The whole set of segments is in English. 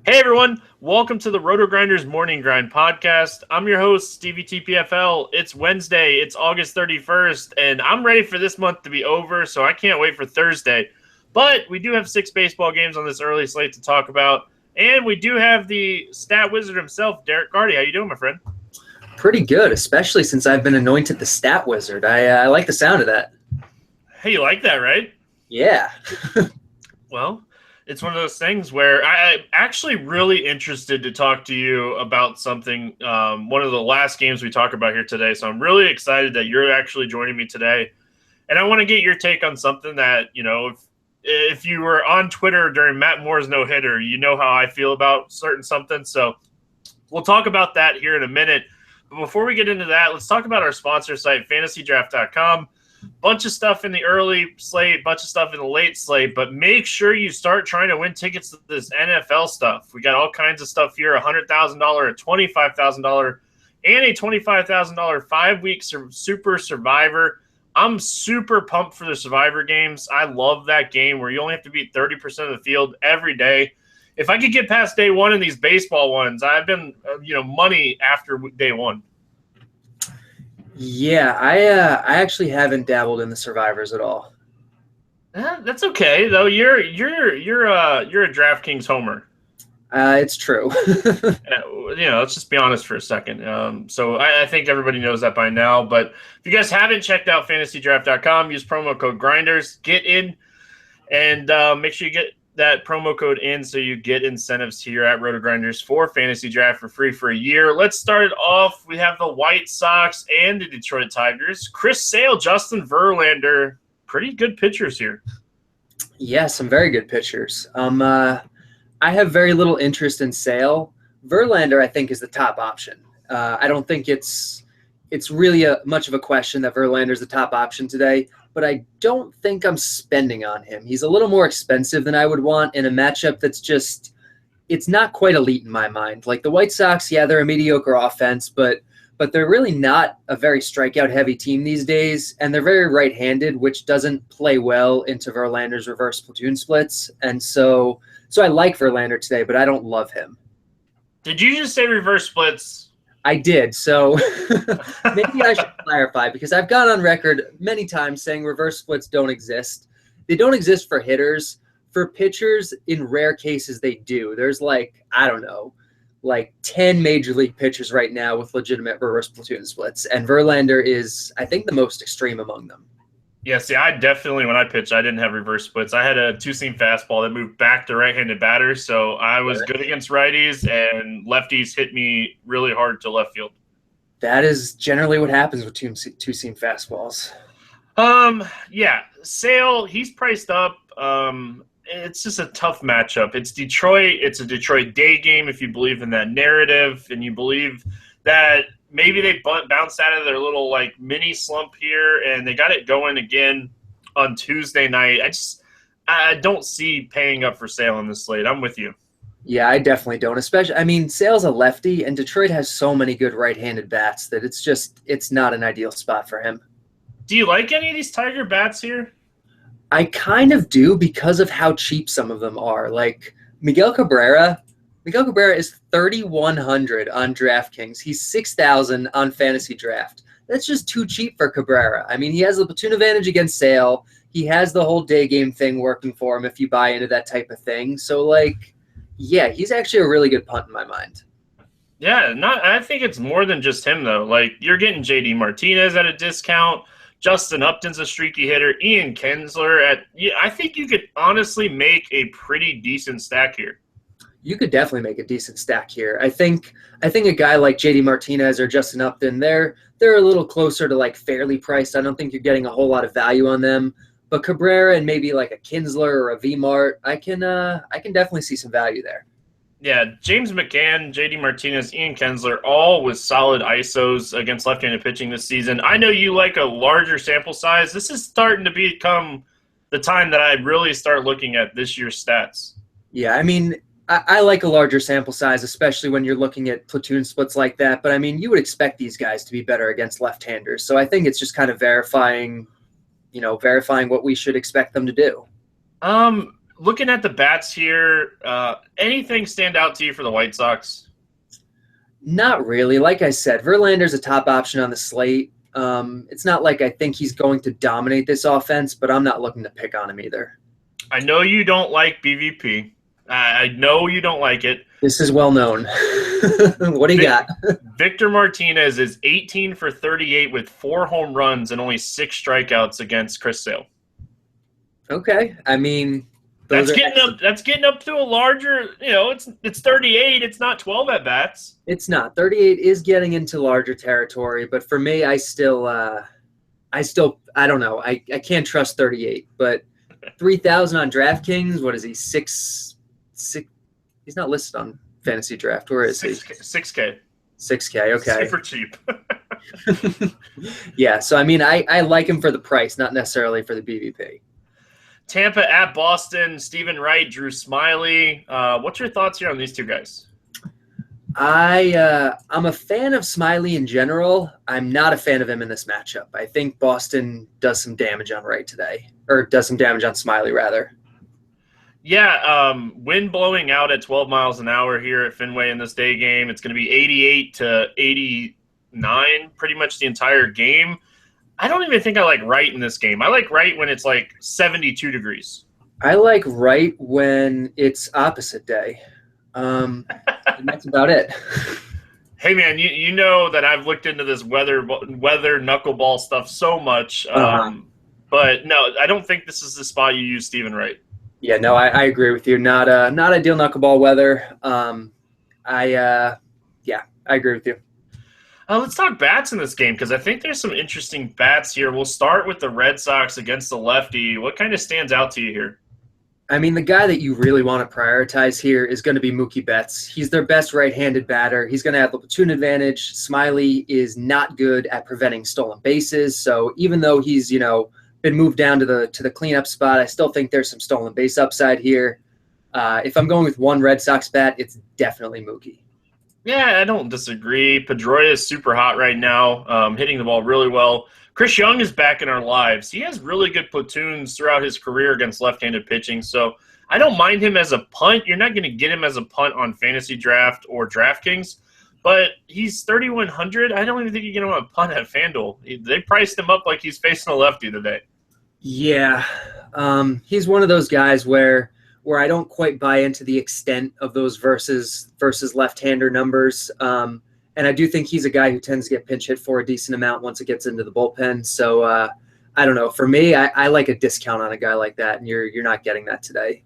Hey everyone, welcome to the Roto Grinders Morning Grind podcast. I'm your host, Stevie TPFL. It's Wednesday, it's August 31st, and I'm ready for this month to be over, so I can't wait for Thursday. But we do have 6 baseball games on this early slate to talk about, and we do have the stat wizard himself, Derek Carty. How you doing, my friend? Pretty good, especially since I've been anointed the stat wizard. I like the sound of that. Hey, you like that, right? Yeah. Well, it's one of those things where I'm actually really interested to talk to you about something. One of the last games we talk about here today. So I'm really excited that you're actually joining me today. And I want to get your take on something that, if you were on Twitter during Matt Moore's no hitter, you know how I feel about certain something. So we'll talk about that here in a minute. But before we get into that, let's talk about our sponsor site, fantasydraft.com. Bunch of stuff in the early slate, bunch of stuff in the late slate, but make sure you start trying to win tickets to this NFL stuff. We got all kinds of stuff here, $100,000, a $25,000, and a $25,000 5-week Super Survivor. I'm super pumped for the Survivor games. I love that game where you only have to beat 30% of the field every day. If I could get past day one in these baseball ones, I've been, money after day one. Yeah, I actually haven't dabbled in the survivors at all. That's okay though. You're a DraftKings homer. It's true. Let's just be honest for a second. So I think everybody knows that by now. But if you guys haven't checked out fantasydraft.com, use promo code Grinders. Get in and make sure you get that promo code in so you get incentives here at Roto Grinders for Fantasy Draft for free for a year. Let's start it off. We have the White Sox and the Detroit Tigers. Chris Sale, Justin Verlander, pretty good pitchers here. Yeah, some very good pitchers. I have very little interest in Sale. Verlander, I think, is the top option. I don't think it's really much of a question that Verlander is the top option today, but I don't think I'm spending on him. He's a little more expensive than I would want in a matchup that's just – it's not quite elite in my mind. Like the White Sox, yeah, they're a mediocre offense, but they're really not a very strikeout-heavy team these days, and they're very right-handed, which doesn't play well into Verlander's reverse platoon splits. And so I like Verlander today, but I don't love him. Did you just say reverse splits? I did. So maybe I should clarify, because I've gone on record many times saying reverse splits don't exist. They don't exist for hitters. For pitchers, in rare cases, they do. There's like 10 major league pitchers right now with legitimate reverse platoon splits. And Verlander is, I think, the most extreme among them. Yeah, see, I definitely, when I pitched, I didn't have reverse splits. I had a two-seam fastball that moved back to right-handed batters, so I was good against righties, and lefties hit me really hard to left field. That is generally what happens with two-seam fastballs. Yeah, Sale, he's priced up. It's just a tough matchup. It's Detroit. It's a Detroit day game if you believe in that narrative, and you believe that – maybe they bounced out of their little mini slump here, and they got it going again on Tuesday night. I don't see paying up for Sale on this slate. I'm with you. Yeah, I definitely don't. Especially, Sale's a lefty, and Detroit has so many good right-handed bats that it's not an ideal spot for him. Do you like any of these Tiger bats here? I kind of do, because of how cheap some of them are. Like Miguel Cabrera is 3,100 on DraftKings. He's 6,000 on Fantasy Draft. That's just too cheap for Cabrera. He has the platoon advantage against Sale. He has the whole day game thing working for him if you buy into that type of thing. So, yeah, he's actually a really good punt in my mind. Yeah, I think it's more than just him, though. You're getting JD Martinez at a discount. Justin Upton's a streaky hitter. Ian Kinsler I think you could honestly make a pretty decent stack here. You could definitely make a decent stack here. I think a guy like JD Martinez or Justin Upton, they're a little closer to fairly priced. I don't think you're getting a whole lot of value on them. But Cabrera and maybe a Kinsler or a V-Mart, I can definitely see some value there. Yeah, James McCann, JD Martinez, Ian Kinsler, all with solid ISOs against left-handed pitching this season. I know you like a larger sample size. This is starting to become the time that I really start looking at this year's stats. Yeah, I like a larger sample size, especially when you're looking at platoon splits like that. But, you would expect these guys to be better against left-handers. So I think it's just kind of verifying what we should expect them to do. looking at the bats here, anything stand out to you for the White Sox? Not really. Like I said, Verlander's a top option on the slate. It's not like I think he's going to dominate this offense, but I'm not looking to pick on him either. I know you don't like BVP. I know you don't like it. This is well known. What do you got? Victor Martinez is 18 for 38 with 4 home runs and only 6 strikeouts against Chris Sale. Okay. I mean, that's getting up to a larger, it's 38. It's not 12 at bats. It's not. 38 is getting into larger territory, but for me, I don't know. I can't trust 38, but 3,000 on DraftKings. What is he? Six. He's not listed on Fantasy Draft. Where is he? 6K. 6K. Okay. Super cheap. Yeah. So I mean, I like him for the price, not necessarily for the BVP. Tampa at Boston. Stephen Wright, Drew Smiley. What's your thoughts here on these two guys? I'm a fan of Smiley in general. I'm not a fan of him in this matchup. I think Boston does some damage on Wright today, or does some damage on Smiley rather. Yeah, wind blowing out at 12 miles an hour here at Fenway in this day game. It's going to be 88 to 89 pretty much the entire game. I don't even think I like Wright in this game. I like Wright when it's like 72 degrees. I like Wright when it's opposite day. And that's about it. Hey, man, you know that I've looked into this weather knuckleball stuff so much. But, no, I don't think this is the spot you use Stephen Wright. Yeah, no, I agree with you. Not ideal knuckleball weather. I agree with you. Let's talk bats in this game because I think there's some interesting bats here. We'll start with the Red Sox against the lefty. What kind of stands out to you here? I mean, the guy that you really want to prioritize here is going to be Mookie Betts. He's their best right-handed batter. He's going to have the platoon advantage. Smiley is not good at preventing stolen bases. So even though he's, been moved down to the cleanup spot, I still think there's some stolen base upside here. If I'm going with one Red Sox bat, it's definitely Mookie. Yeah, I don't disagree. Pedroia is super hot right now, hitting the ball really well. Chris Young is back in our lives. He has really good platoons throughout his career against left-handed pitching, so I don't mind him as a punt. You're not going to get him as a punt on Fantasy Draft or DraftKings, but he's 3,100. I don't even think you get him on a punt at FanDuel. They priced him up like he's facing a lefty today. Yeah, he's one of those guys where I don't quite buy into the extent of those versus left-hander numbers. And I do think he's a guy who tends to get pinch hit for a decent amount once it gets into the bullpen. So I don't know. For me, I like a discount on a guy like that, and you're not getting that today.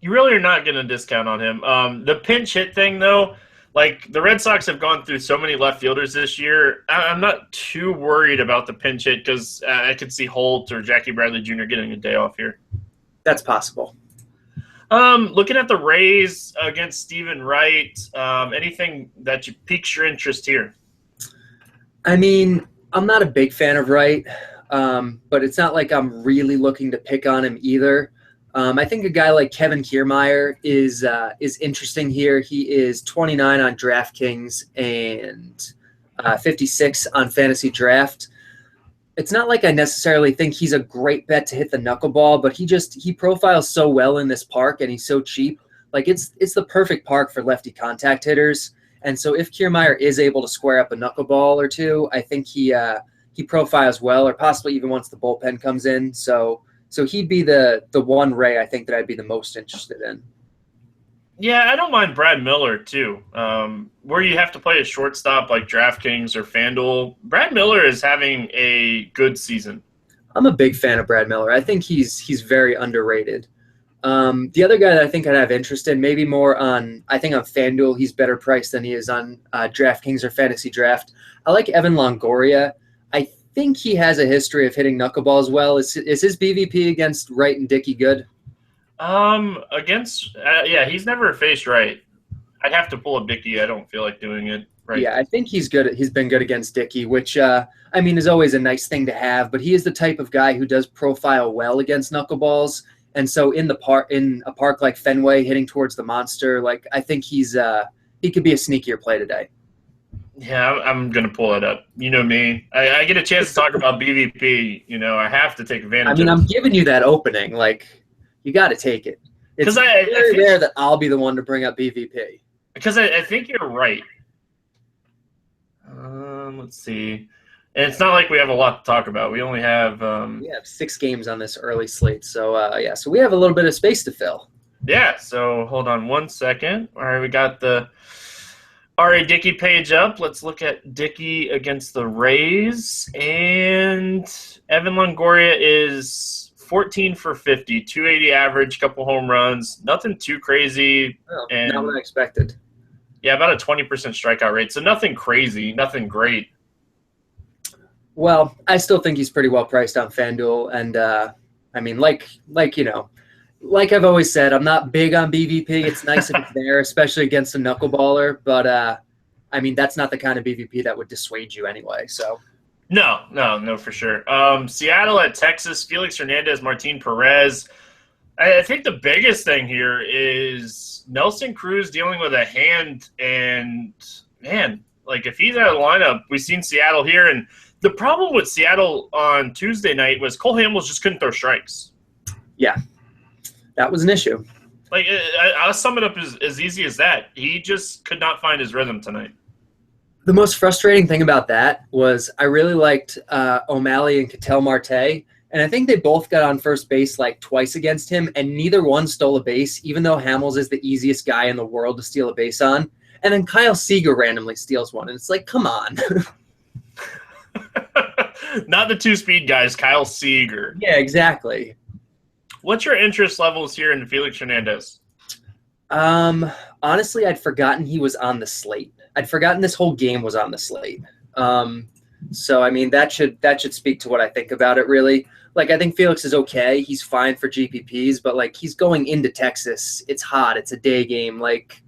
You really are not getting a discount on him. The pinch hit thing, though, like the Red Sox have gone through so many left fielders this year. I'm not too worried about the pinch hit because I could see Holt or Jackie Bradley Jr. getting a day off here. That's possible. Looking at the Rays against Stephen Wright, anything that piques your interest here? I mean, I'm not a big fan of Wright, but it's not like I'm really looking to pick on him either. I think a guy like Kevin Kiermaier is interesting here. He is 29 on DraftKings and 56 on Fantasy Draft. It's not like I necessarily think he's a great bet to hit the knuckleball, but he profiles so well in this park and he's so cheap. Like it's the perfect park for lefty contact hitters. And so if Kiermaier is able to square up a knuckleball or two, I think he profiles well, or possibly even once the bullpen comes in. So he'd be the one Ray I think that I'd be the most interested in. Yeah, I don't mind Brad Miller too. Where you have to play a shortstop like DraftKings or FanDuel, Brad Miller is having a good season. I'm a big fan of Brad Miller. I think he's very underrated. The other guy that I think I'd have interest in, maybe more on FanDuel, he's better priced than he is on DraftKings or Fantasy Draft. I like Evan Longoria. I think he has a history of hitting knuckleballs well. Is his BVP against Wright and Dickey good? He's never faced Wright. I'd have to pull a Dickey. I don't feel like doing it. Right. Yeah, I think he's good. He's been good against Dickey, which is always a nice thing to have. But he is the type of guy who does profile well against knuckleballs, and so in a park like Fenway, hitting towards the monster, like I think he could be a sneakier play today. Yeah, I'm gonna pull it up. You know me. I get a chance to talk about BVP. I have to take advantage. I'm giving you that opening. Like, you got to take it. It's very rare that I'll be the one to bring up BVP. Because I think you're right. Let's see. And it's not like we have a lot to talk about. We only have we have 6 games on this early slate. So, so we have a little bit of space to fill. Yeah, so hold on one second. All right, we got the R.A. Dickey page up. Let's look at Dickey against the Rays. And Evan Longoria is 14 for 50, 280 average, couple home runs. Nothing too crazy. Oh, and not what I expected. Yeah, about a 20% strikeout rate. So nothing crazy, nothing great. Well, I still think he's pretty well priced on FanDuel. And, I mean, like I've always said, I'm not big on BVP. It's nice if it's there, especially against a knuckleballer. But, I mean, that's not the kind of BVP that would dissuade you anyway. So No, for sure. Seattle at Texas, Felix Hernandez, Martin Perez. I think the biggest thing here is Nelson Cruz dealing with a hand. And, man, like if he's out of the lineup, we've seen Seattle here. And the problem with Seattle on Tuesday night was Cole Hamels just couldn't throw strikes. Yeah. That was an issue. Like, I'll sum it up as easy as that. He just could not find his rhythm tonight. The most frustrating thing about that was I really liked O'Malley and Ketel Marte, and I think they both got on first base like twice against him, and neither one stole a base, even though Hamels is the easiest guy in the world to steal a base on. And then Kyle Seager randomly steals one, and it's like, come on. Not the 2-speed guys, Kyle Seager. Yeah, exactly. What's your interest levels here in Felix Hernandez? Honestly, I'd forgotten he was on the slate. I'd forgotten this whole game was on the slate. So I mean that should speak to what I think about it really. Like I think Felix is okay. He's fine for GPPs, but like he's going into Texas. It's hot. It's a day game. Like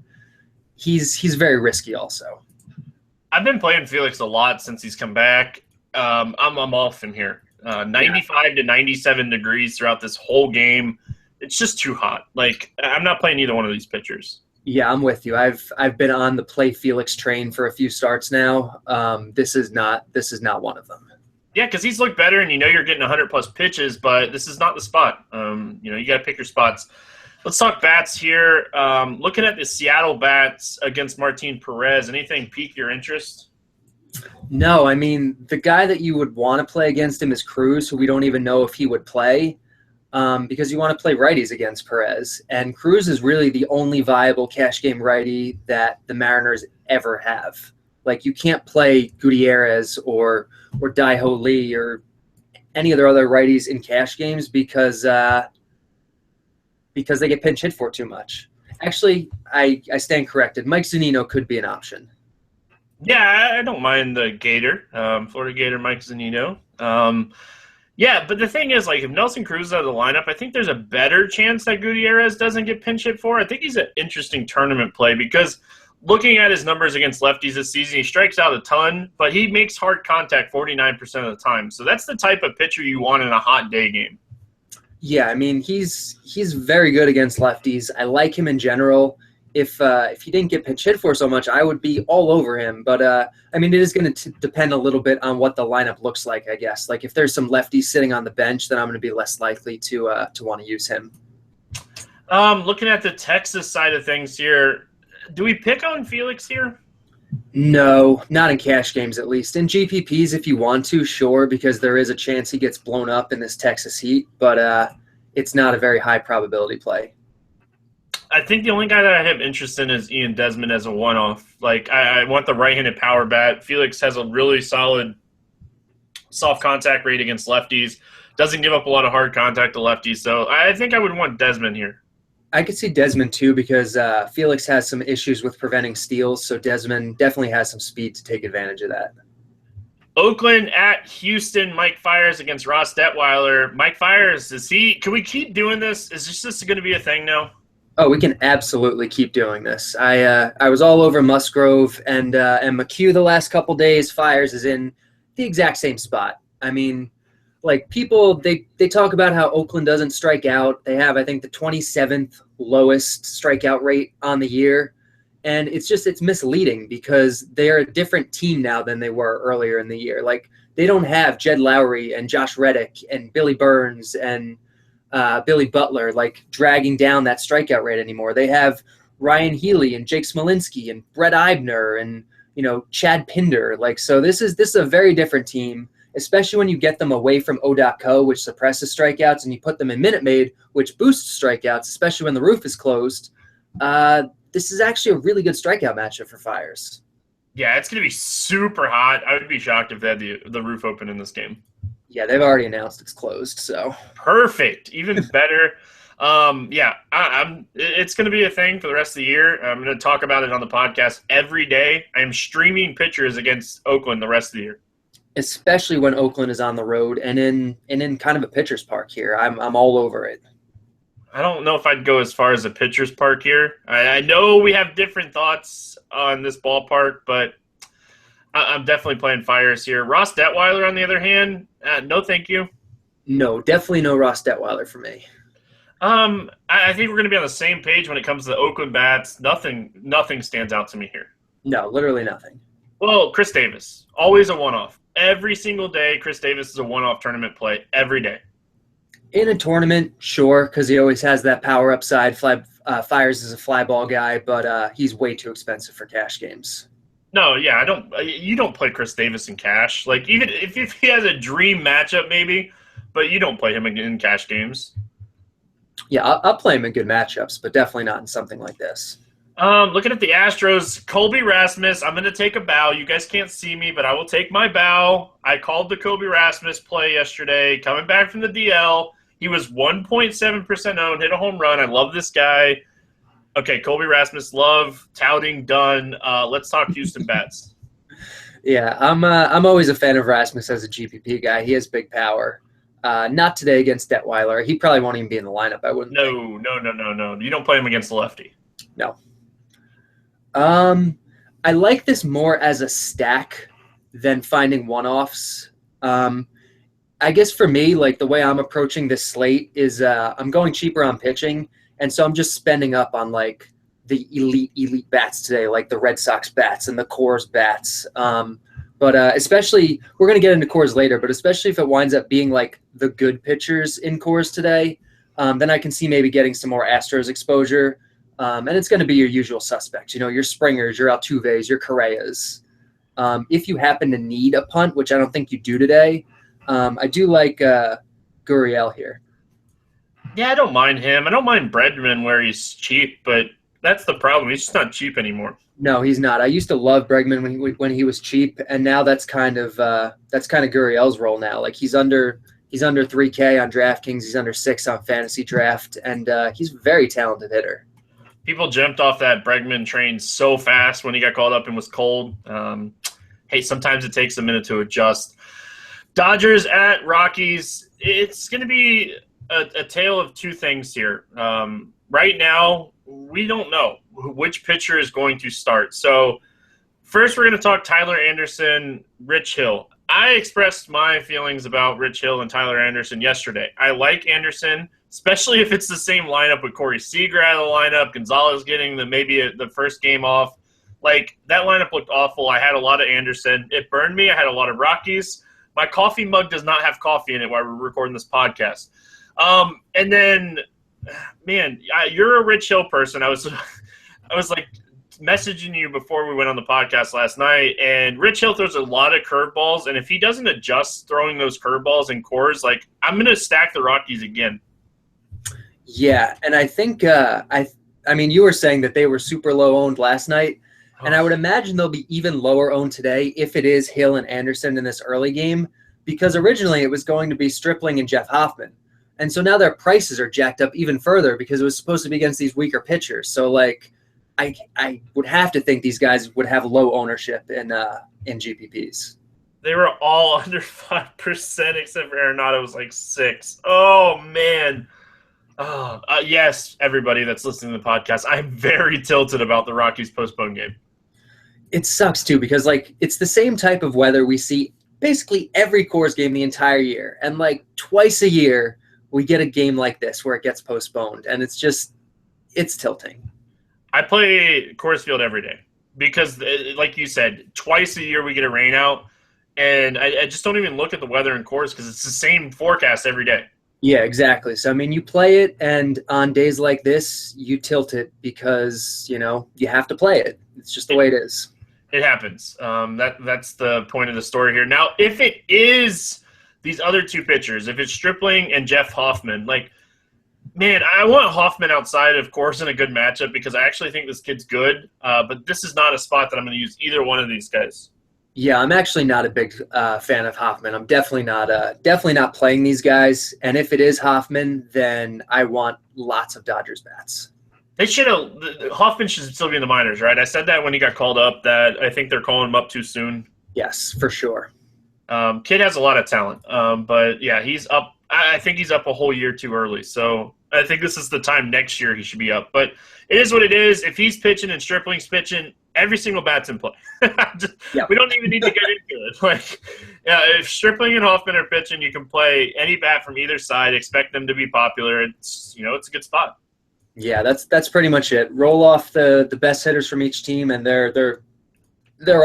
he's very risky also. I've been playing Felix a lot since he's come back. I'm off in here. 95 to 97 degrees throughout this whole game. It's just too hot. Like I'm not playing either one of these pitchers. Yeah, I'm with you. I've been on the play Felix train for a few starts now. This is not one of them. Yeah, because he's looked better, and you're getting 100+ pitches, but this is not the spot. You got to pick your spots. Let's talk bats here. Looking at the Seattle bats against Martin Perez, anything pique your interest? No, I mean, the guy that you would want to play against him is Cruz, who we don't even know if he would play because you want to play righties against Perez. And Cruz is really the only viable cash game righty that the Mariners ever have. Like, you can't play Gutierrez or Daiho Lee or any of their other righties in cash games because they get pinch hit for too much. Actually, I stand corrected. Mike Zunino could be an option. Yeah, I don't mind the Gator, Florida Gator Mike Zunino. Yeah, but the thing is, like, if Nelson Cruz is out of the lineup, I think there's a better chance that Gutierrez doesn't get pinch hit for. I think he's an interesting tournament play because looking at his numbers against lefties this season, he strikes out a ton, but he makes hard contact 49% of the time. So that's the type of pitcher you want in a hot day game. Yeah, I mean, he's very good against lefties. I like him in general. If he didn't get pinch hit for so much, I would be all over him. But, I mean, it is going to depend a little bit on what the lineup looks like, I guess. Like, if there's some lefties sitting on the bench, then I'm going to be less likely to want to use him. Looking at the Texas side of things here, do we pick on Felix here? No, not in cash games at least. In GPPs, if you want to, sure, because there is a chance he gets blown up in this Texas heat. But it's not a very high probability play. I think the only guy that I have interest in is Ian Desmond as a one-off. Like, I want the right-handed power bat. Felix has a really solid soft contact rate against lefties. Doesn't give up a lot of hard contact to lefties. So I think I would want Desmond here. I could see Desmond too because Felix has some issues with preventing steals. So Desmond definitely has some speed to take advantage of that. Oakland at Houston, Mike Fiers against Ross Detweiler. Mike Fiers, can we keep doing this? Is this going to be a thing now? Oh, we can absolutely keep doing this. I was all over Musgrove and McHugh the last couple days. Fiers is in the exact same spot. I mean, like people, they talk about how Oakland doesn't strike out. They have, I think, the 27th lowest strikeout rate on the year. And it's misleading because they're a different team now than they were earlier in the year. Like they don't have Jed Lowry and Josh Reddick and Billy Burns and Billy Butler like dragging down that strikeout rate anymore. They have Ryan Healy and Jake Smolinski and Brett Eibner and Chad Pinder. Like, so this is a very different team, especially when you get them away from O.co, which suppresses strikeouts, and you put them in Minute Maid, which boosts strikeouts, especially when the roof is closed. This is actually a really good strikeout matchup for Fiers. Yeah, it's going to be super hot. I would be shocked if they had the roof open in this game. Yeah, they've already announced it's closed, so. Perfect. Even better. It's going to be a thing for the rest of the year. I'm going to talk about it on the podcast every day. I'm streaming pitchers against Oakland the rest of the year. Especially when Oakland is on the road and in kind of a pitcher's park here. I'm all over it. I don't know if I'd go as far as a pitcher's park here. I know we have different thoughts on this ballpark, but I'm definitely playing Fiers here. Ross Detweiler, on the other hand, no thank you. No, definitely no Ross Detweiler for me. I think we're going to be on the same page when it comes to the Oakland bats. Nothing stands out to me here. No, literally nothing. Well, Chris Davis, always a one-off. Every single day, Chris Davis is a one-off tournament play every day. In a tournament, sure, because he always has that power upside. Fiers is a fly ball guy, but he's way too expensive for cash games. No, yeah, you don't play Chris Davis in cash. Like, even if he has a dream matchup, maybe, but you don't play him in cash games. Yeah, I'll play him in good matchups, but definitely not in something like this. Looking at the Astros, Colby Rasmus, I'm going to take a bow. You guys can't see me, but I will take my bow. I called the Colby Rasmus play yesterday, coming back from the DL. He was 1.7% owned, hit a home run. I love this guy. Okay, Colby Rasmus, love, touting, done. Let's talk Houston bats. Yeah, I'm always a fan of Rasmus as a GPP guy. He has big power. Not today against Detweiler. He probably won't even be in the lineup, I wouldn't think. No. You don't play him against the lefty. No. I like this more as a stack than finding one-offs. I guess for me, like the way I'm approaching this slate is I'm going cheaper on pitching, and so I'm just spending up on like the elite bats today, like the Red Sox bats and the Coors bats. But especially, we're going to get into Coors later, but especially if it winds up being like the good pitchers in Coors today, then I can see maybe getting some more Astros exposure. And it's going to be your usual suspects, your Springers, your Altuves, your Correas. If you happen to need a punt, which I don't think you do today, I do like Gurriel here. Yeah, I don't mind him. I don't mind Bregman where he's cheap, but that's the problem. He's just not cheap anymore. No, he's not. I used to love Bregman when he was cheap, and now that's kind of Gurriel's role now. Like he's under 3K on DraftKings, he's under 6 on Fantasy Draft, and he's a very talented hitter. People jumped off that Bregman train so fast when he got called up and was cold. Hey, sometimes it takes a minute to adjust. Dodgers at Rockies. It's going to be a tale of two things here. Right now, we don't know which pitcher is going to start. So first we're going to talk Tyler Anderson, Rich Hill. I expressed my feelings about Rich Hill and Tyler Anderson yesterday. I like Anderson, especially if it's the same lineup with Corey Seager out of the lineup, Gonzalez getting the first game off. Like, that lineup looked awful. I had a lot of Anderson. It burned me. I had a lot of Rockies. My coffee mug does not have coffee in it while we're recording this podcast. And then, man, you're a Rich Hill person. I was like messaging you before we went on the podcast last night, and Rich Hill throws a lot of curveballs, and if he doesn't adjust throwing those curveballs in Coors, like, I'm going to stack the Rockies again. Yeah, and I think I mean, you were saying that they were super low owned last night, and I would imagine they'll be even lower owned today if it is Hill and Anderson in this early game, because originally it was going to be Stripling and Jeff Hoffman. And so now their prices are jacked up even further because it was supposed to be against these weaker pitchers. So, like, I would have to think these guys would have low ownership in GPPs. They were all under 5% except for Arenado was like 6. Oh, man. Yes, everybody that's listening to the podcast, I'm very tilted about the Rockies postponed game. It sucks, too, because, like, it's the same type of weather we see basically every Coors game the entire year. And, like, twice a year we get a game like this where it gets postponed. And it's tilting. I play Coors Field every day because, like you said, twice a year we get a rain out. And I just don't even look at the weather in Coors because it's the same forecast every day. Yeah, exactly. So, I mean, you play it, and on days like this, you tilt it because, you have to play it. It's just the way it is. It happens. That's the point of the story here. Now, if it is these other two pitchers, if it's Stripling and Jeff Hoffman, like, man, I want Hoffman outside, of course, in a good matchup because I actually think this kid's good. But this is not a spot that I'm going to use either one of these guys. Yeah, I'm actually not a big fan of Hoffman. I'm definitely not playing these guys. And if it is Hoffman, then I want lots of Dodgers bats. They should have. Hoffman should still be in the minors, right? I said that when he got called up. That I think they're calling him up too soon. Yes, for sure. Kid has a lot of talent, but yeah, he's up. I think he's up a whole year too early. So I think this is the time next year he should be up. But it is what it is. If he's pitching and Stripling's pitching, every single bat's in play. We don't even need to get into it. Like, yeah, if Stripling and Hoffman are pitching, you can play any bat from either side. Expect them to be popular. It's it's a good spot. Yeah, that's pretty much it. Roll off the best hitters from each team, and they're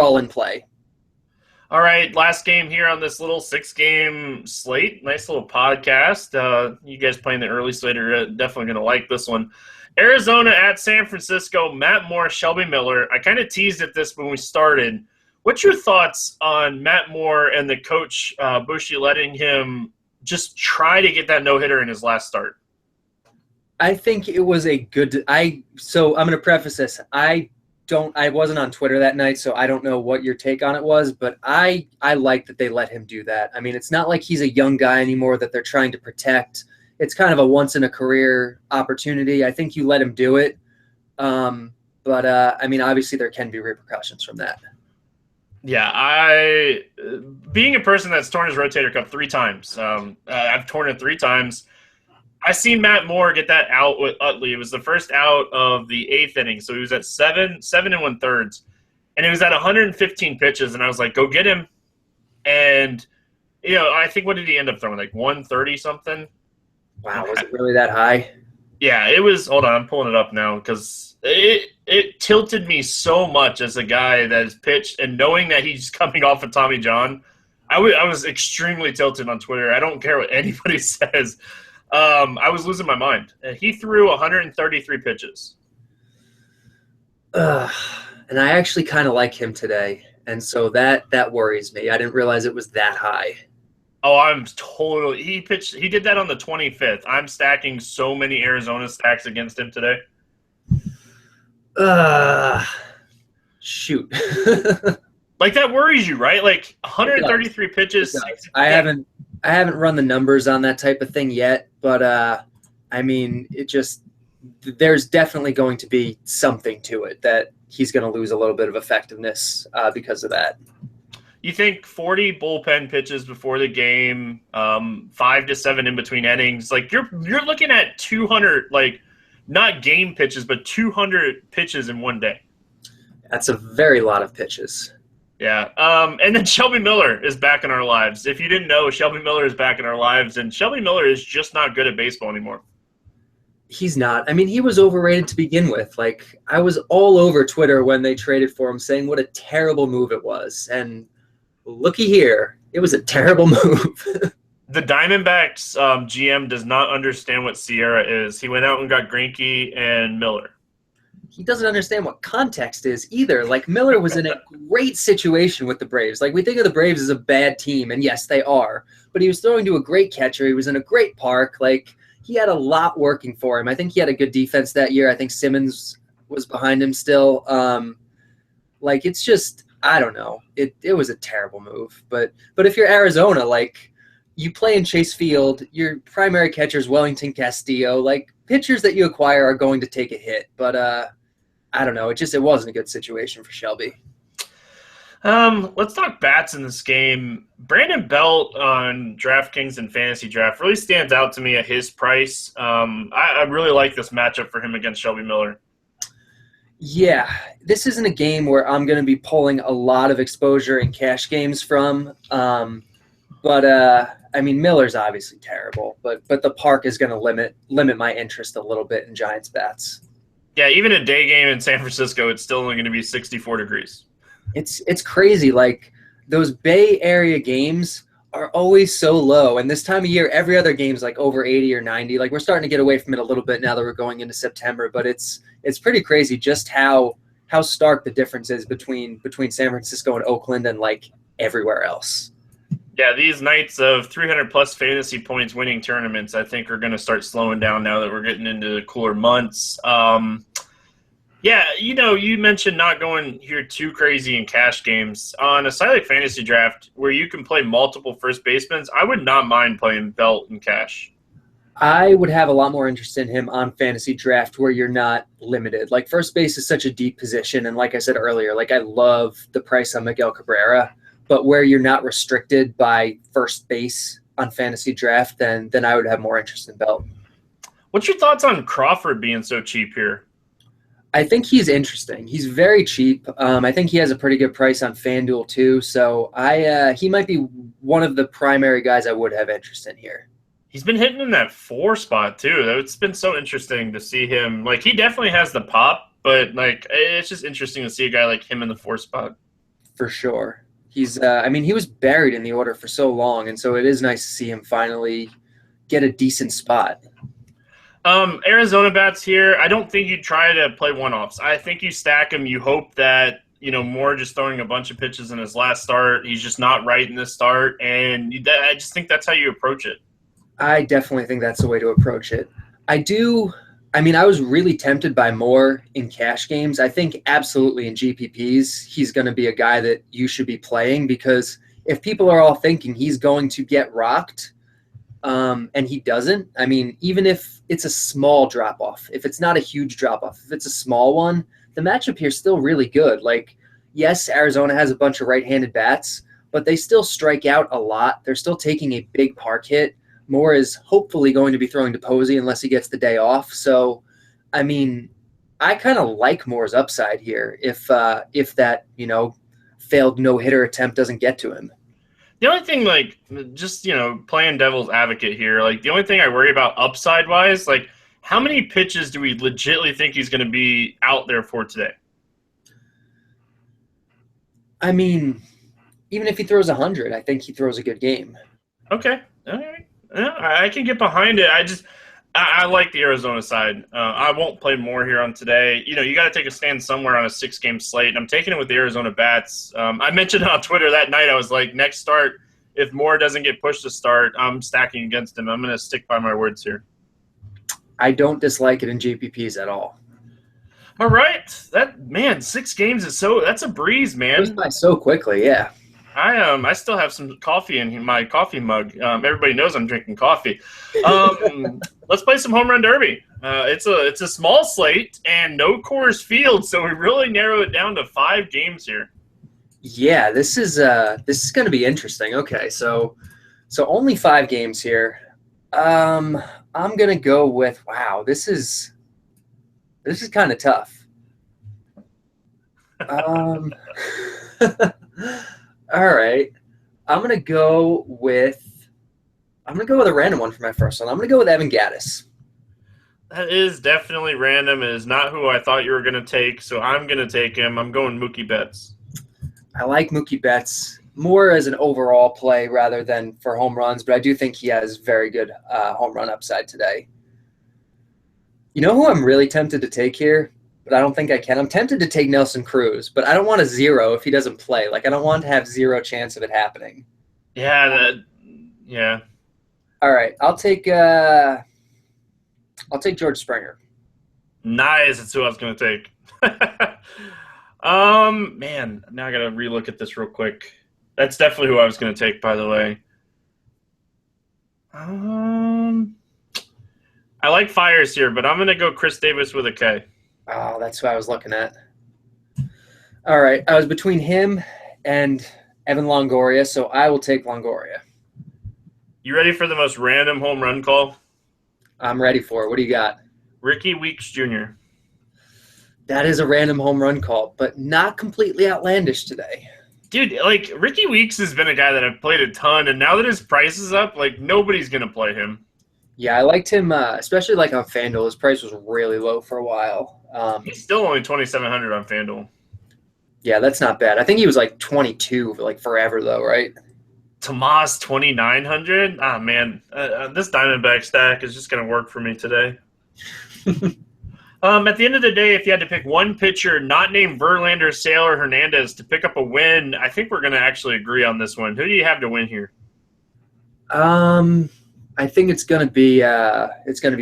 all in play. All right, last game here on this little 6-game slate. Nice little podcast. You guys playing the early slate are definitely going to like this one. Arizona at San Francisco, Matt Moore, Shelby Miller. I kind of teased at this when we started. What's your thoughts on Matt Moore and the coach, Bushi, letting him just try to get that no-hitter in his last start? I think it was a good – so I'm going to preface this. I wasn't on Twitter that night, so I don't know what your take on it was, but I like that they let him do that. I mean, it's not like he's a young guy anymore that they're trying to protect. It's kind of a once-in-a-career opportunity. I think you let him do it. But I mean, obviously there can be repercussions from that. Yeah, being a person that's torn his rotator cuff 3 times, I've torn it 3 times. I seen Matt Moore get that out with Utley. It was the first out of the 8th inning, so he was at 7 1/3, and it was at 115 pitches. And I was like, "Go get him!" And I think what did he end up throwing? Like 130 something. Wow, was it really that high? Yeah, it was. Hold on, I'm pulling it up now because it tilted me so much as a guy that has pitched and knowing that he's coming off of Tommy John. I was extremely tilted on Twitter. I don't care what anybody says. I was losing my mind. He threw 133 pitches. And I actually kind of like him today, and so that worries me. I didn't realize it was that high. Oh, he pitched. He did that on the 25th. I'm stacking so many Arizona stacks against him today. Shoot. Like that worries you, right? Like 133 pitches. I haven't run the numbers on that type of thing yet, but I mean, there's definitely going to be something to it that he's going to lose a little bit of effectiveness because of that. You think 40 bullpen pitches before the game, 5 to 7 in between innings, like you're looking at 200, like not game pitches, but 200 pitches in one day. That's a very lot of pitches. Yeah. And then Shelby Miller is back in our lives. If you didn't know, Shelby Miller is back in our lives, and Shelby Miller is just not good at baseball anymore. He's not. I mean, he was overrated to begin with. Like, I was all over Twitter when they traded for him saying what a terrible move it was. And looky here, it was a terrible move. The Diamondbacks GM does not understand what Sierra is. He went out and got Greinke and Miller. He doesn't understand what context is either. Like, Miller was in a great situation with the Braves. Like, we think of the Braves as a bad team, and yes, they are. But he was throwing to a great catcher. He was in a great park. Like, he had a lot working for him. I think he had a good defense that year. I think Simmons was behind him still. Like, it's just, I don't know. It was a terrible move. But if you're Arizona, like, you play in Chase Field, your primary catcher is Wellington Castillo. Like, pitchers that you acquire are going to take a hit. But I don't know. It wasn't a good situation for Shelby. Let's talk bats in this game. Brandon Belt on DraftKings and Fantasy Draft really stands out to me at his price. I really like this matchup for him against Shelby Miller. Yeah, this isn't a game where I'm going to be pulling a lot of exposure in cash games from. But I mean, Miller's obviously terrible, but the park is going to limit my interest a little bit in Giants bats. Yeah, even a day game in San Francisco, it's still only going to be 64 degrees. It's crazy. Like, those Bay Area games are always so low. And this time of year, every other game's like over 80 or 90. Like we're starting to get away from it a little bit now that we're going into September, but it's pretty crazy just how stark the difference is between San Francisco and Oakland and like everywhere else. Yeah, these nights of 300 plus fantasy points winning tournaments, I think, are going to start slowing down now that we're getting into the cooler months. Yeah, you mentioned not going here too crazy in cash games. On a site like Fantasy Draft, where you can play multiple first basemen, I would not mind playing Belt in cash. I would have a lot more interest in him on Fantasy Draft where you're not limited. Like first base is such a deep position, and like I said earlier, like I love the price on Miguel Cabrera, but where you're not restricted by first base on Fantasy Draft, then I would have more interest in Belt. What's your thoughts on Crawford being so cheap here? I think he's interesting. He's very cheap. I think he has a pretty good price on FanDuel too. So he might be one of the primary guys I would have interest in here. He's been hitting in that 4 spot too. It's been so interesting to see him. Like he definitely has the pop, but like it's just interesting to see a guy like him in the 4 spot. For sure. He's. He was buried in the order for so long, and so it is nice to see him finally get a decent spot. Arizona bats here. I don't think you try to play one-offs. I think you stack them. You hope that, Moore just throwing a bunch of pitches in his last start. He's just not right in this start. And I just think that's how you approach it. I definitely think that's the way to approach it. I was really tempted by Moore in cash games. I think absolutely in GPPs, he's going to be a guy that you should be playing because if people are all thinking he's going to get rocked, and he doesn't, even if it's a small drop-off, if it's not a huge drop-off, if it's a small one, the matchup here is still really good. Like, yes, Arizona has a bunch of right-handed bats, but they still strike out a lot. They're still taking a big park hit. Moore is hopefully going to be throwing to Posey unless he gets the day off. So, I kind of like Moore's upside here if that, failed no-hitter attempt doesn't get to him. The only thing, playing devil's advocate here, the only thing I worry about upside-wise, how many pitches do we legitimately think he's going to be out there for today? Even if he throws 100, I think he throws a good game. Okay. All right. Yeah, I can get behind it. I like the Arizona side. I won't play Moore here on today. You got to take a stand somewhere on a 6-game slate. And I'm taking it with the Arizona bats. I mentioned on Twitter that night, I was like, next start, if Moore doesn't get pushed to start, I'm stacking against him. I'm going to stick by my words here. I don't dislike it in GPPs at all. All right. 6 games that's a breeze, man. Goes by so quickly, yeah. I still have some coffee in my coffee mug. Everybody knows I'm drinking coffee. Let's play some home run derby. It's a small slate and no Coors Field, so we really narrow it down to 5 games here. Yeah, this is going to be interesting. Okay, so only 5 games here. I'm going to go with this is kind of tough. All right, I'm gonna go with a random one for my first one. I'm gonna go with Evan Gattis. That is definitely random. It is not who I thought you were gonna take, so I'm gonna take him. I'm going Mookie Betts. I like Mookie Betts more as an overall play rather than for home runs, but I do think he has very good home run upside today. You know who I'm really tempted to take here? But I don't think I can. I'm tempted to take Nelson Cruz, but I don't want a 0 if he doesn't play. I don't want to have 0 chance of it happening. Yeah, All right, I'll take George Springer. Nice, that's who I was going to take. Man, now I got to relook at this real quick. That's definitely who I was going to take, by the way. I like Fires here, but I'm going to go Chris Davis with a K. Oh, that's what I was looking at. All right. I was between him and Evan Longoria, so I will take Longoria. You ready for the most random home run call? I'm ready for it. What do you got? Ricky Weeks Jr. That is a random home run call, but not completely outlandish today. Dude, Ricky Weeks has been a guy that I've played a ton, and now that his price is up, nobody's going to play him. Yeah, I liked him, especially on FanDuel. His price was really low for a while. He's still only $2,700 on FanDuel. Yeah, that's not bad. I think he was 22 for forever though, right? Tomas 2,900. Ah, man, this Diamondback stack is just going to work for me today. At the end of the day, if you had to pick one pitcher not named Verlander, Sale, or Hernandez to pick up a win, I think we're going to actually agree on this one. Who do you have to win here? I think it's gonna be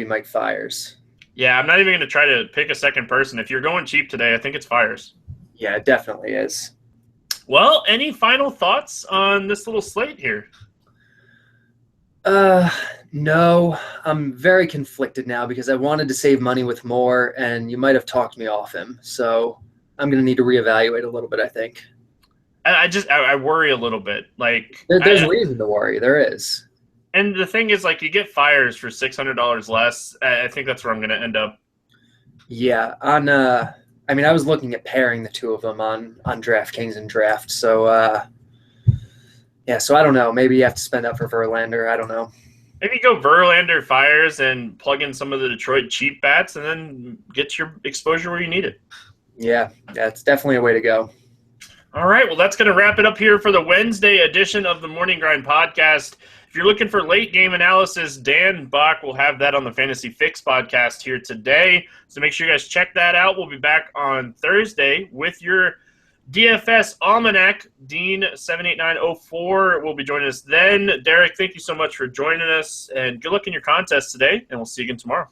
Mike Fiers. Yeah, I'm not even going to try to pick a second person. If you're going cheap today, I think it's Fiers. Yeah, it definitely is. Well, any final thoughts on this little slate here? No, I'm very conflicted now because I wanted to save money with Moore, and you might have talked me off him. So I'm going to need to reevaluate a little bit, I think. I worry a little bit. Like There's reason to worry. There is. And the thing is, like, you get Fiers for $600 less. I think that's where I'm going to end up. Yeah, I was looking at pairing the two of them on DraftKings and Draft. So, so I don't know. Maybe you have to spend up for Verlander. I don't know. Maybe go Verlander, Fiers, and plug in some of the Detroit cheap bats, and then get your exposure where you need it. Yeah, it's definitely a way to go. All right, well, that's going to wrap it up here for the Wednesday edition of the Morning Grind podcast. If you're looking for late game analysis, Dan Bach will have that on the Fantasy Fix podcast here today. So make sure you guys check that out. We'll be back on Thursday with your DFS Almanac. Dean78904 will be joining us then. Derek, thank you so much for joining us, and good luck in your contest today, and we'll see you again tomorrow.